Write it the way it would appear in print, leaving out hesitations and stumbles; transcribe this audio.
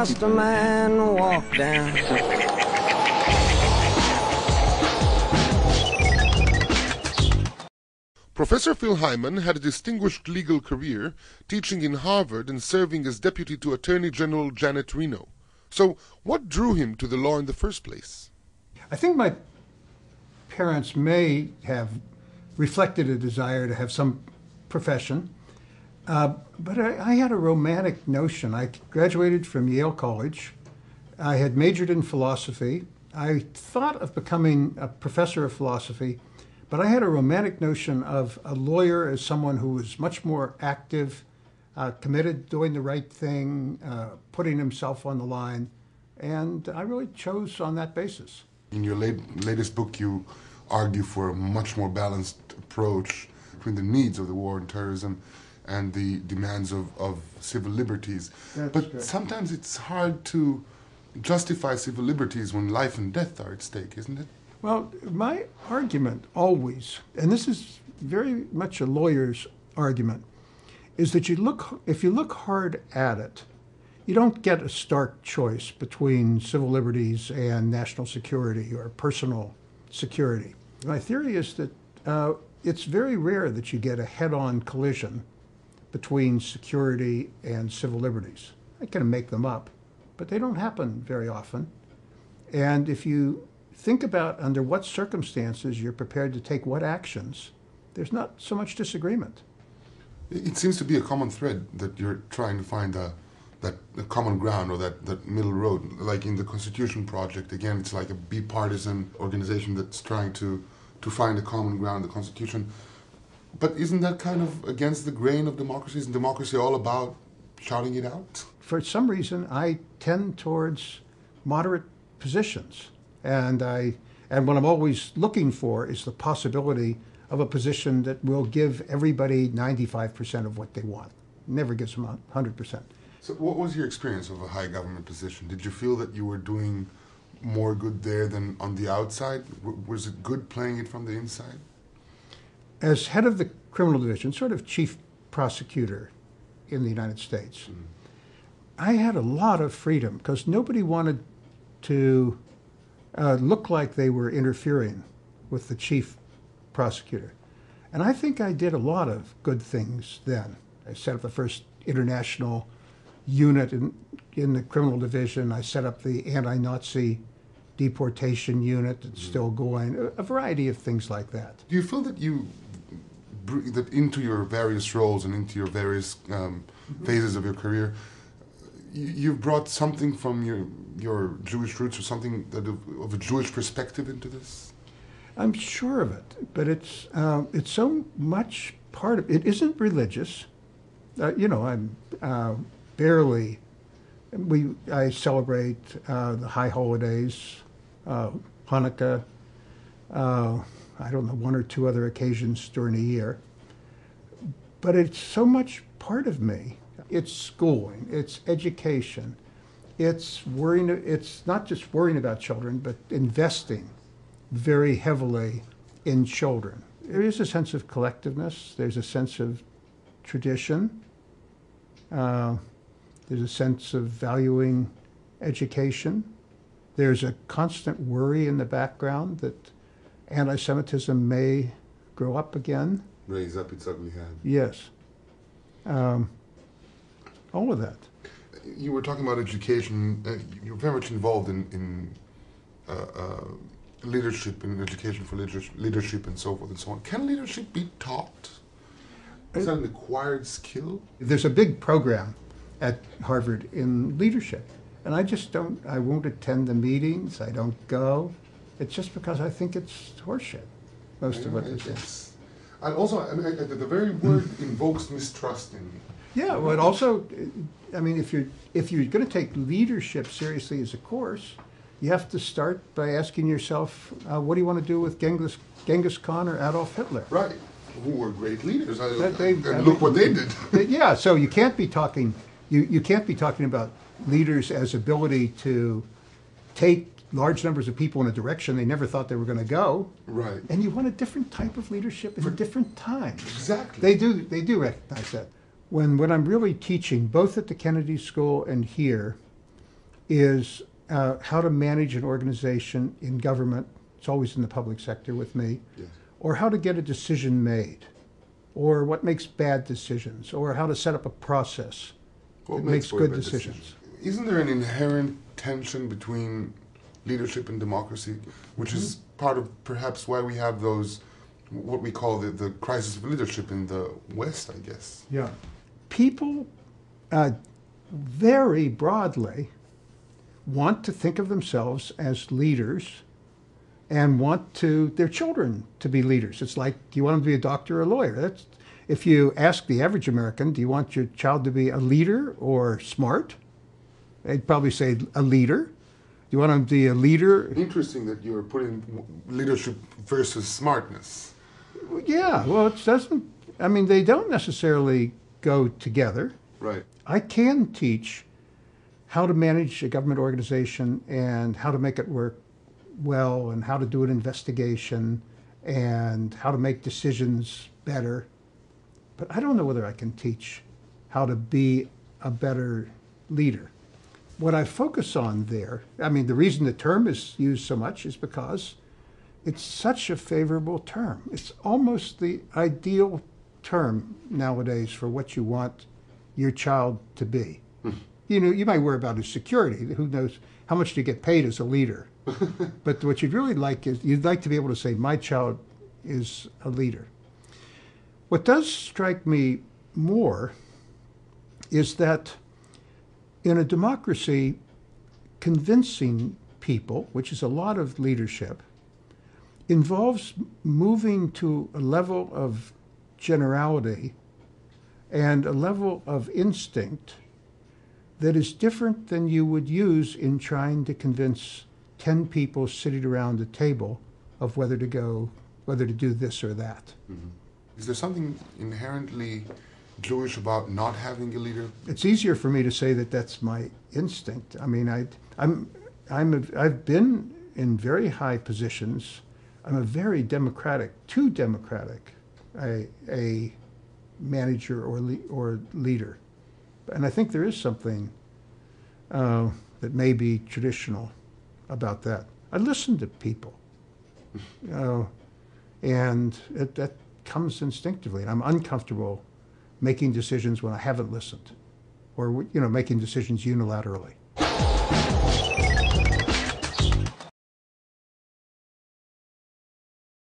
watched a man walk down. Professor Phil Heymann had a distinguished legal career, teaching in Harvard and serving as deputy to Attorney General Janet Reno. So, what drew him to the law in the first place? I think my parents may have reflected a desire to have some profession, but I had a romantic notion. I graduated from Yale College. I had majored in philosophy. I thought of becoming a professor of philosophy, but I had a romantic notion of a lawyer as someone who was much more active, committed, doing the right thing, putting himself on the line, and I really chose on that basis. In your latest book, you argue for a much more balanced approach between the needs of the war on terrorism and the demands of civil liberties. But sometimes it's hard to justify civil liberties when life and death are at stake, isn't it? Well, my argument always, and this is very much a lawyer's argument, is that if you look hard at it, you don't get a stark choice between civil liberties and national security or personal security. My theory is that it's very rare that you get a head-on collision between security and civil liberties. I can make them up, but they don't happen very often. And if you think about under what circumstances you're prepared to take what actions, there's not so much disagreement. It seems to be a common thread that you're trying to find that common ground or that middle road. Like in the Constitution Project, again, it's like a bipartisan organization that's trying to find a common ground, the Constitution. But isn't that kind of against the grain of democracy? Isn't democracy all about shouting it out? For some reason, I tend towards moderate positions. And what I'm always looking for is the possibility of a position that will give everybody 95% of what they want. Never gives them 100%. So what was your experience of a high government position? Did you feel that you were doing more good there than on the outside? Was it good playing it from the inside? As head of the criminal division, sort of chief prosecutor in the United States, I had a lot of freedom because nobody wanted to look like they were interfering with the chief prosecutor. And I think I did a lot of good things then. I set up the first international unit in the criminal division. I set up the anti-Nazi deportation unit that's still going, a variety of things like that. Do you feel that that into your various roles and into your various phases of your career, you've brought something from your Jewish roots or something of a Jewish perspective into this? I'm sure of it, but it's so much part of it. Isn't religious. I'm barely. I celebrate the high holidays, Hanukkah. I don't know, one or two other occasions during a year. But it's so much part of me. It's schooling, it's education, it's not just worrying about children, but investing very heavily in children. There is a sense of collectiveness, there's a sense of tradition, there's a sense of valuing education. There's a constant worry in the background that anti-Semitism may grow up again. Raise up its ugly head. Yes. All of that. You were talking about education. You're very much involved in leadership and education for leadership and so forth and so on. Can leadership be taught? Is that an acquired skill? There's a big program at Harvard in leadership. And I won't attend the meetings, I don't go. It's just because I think it's horseshit, most of what they say. And also, the very word invokes mistrust in me. Yeah, but also, if you're going to take leadership seriously as a course, you have to start by asking yourself, what do you want to do with Genghis Khan or Adolf Hitler? Right, who were great leaders. And look what they did. Yeah, so you can't be talking. You can't be talking about leaders as ability to take large numbers of people in a direction they never thought they were going to go. Right. And you want a different type of leadership at different times. Exactly. They do recognize that. When I'm really teaching, both at the Kennedy School and here, is how to manage an organization in government. It's always in the public sector with me. Yes. Or how to get a decision made, or what makes bad decisions, or how to set up a process that makes for a good bad decisions. decision? Isn't there an inherent tension between leadership and democracy, which is part of perhaps why we have those, what we call the crisis of leadership in the West, I guess? Yeah. People very broadly want to think of themselves as leaders and want their children to be leaders. It's like, do you want them to be a doctor or a lawyer? If you ask the average American, do you want your child to be a leader or smart? They'd probably say a leader. Do you want them to be a leader? Interesting that you're putting leadership versus smartness. Yeah, well, they don't necessarily go together. Right. I can teach how to manage a government organization and how to make it work well and how to do an investigation and how to make decisions better. But I don't know whether I can teach how to be a better leader. What I focus on there, the reason the term is used so much is because it's such a favorable term. It's almost the ideal term nowadays for what you want your child to be. You might worry about his security. Who knows how much do you get paid as a leader? But what you'd really like is, you'd like to be able to say, my child is a leader. What does strike me more is that in a democracy, convincing people, which is a lot of leadership, involves moving to a level of generality and a level of instinct that is different than you would use in trying to convince 10 people sitting around a table of whether to do this or that. Mm-hmm. Is there something inherently Jewish about not having a leader? It's easier for me to say that that's my instinct. I've been in very high positions. I'm a very too democratic, a manager or leader. And I think there is something that may be traditional about that. I listen to people, and that comes instinctively. And I'm uncomfortable making decisions when I haven't listened, or making decisions unilaterally.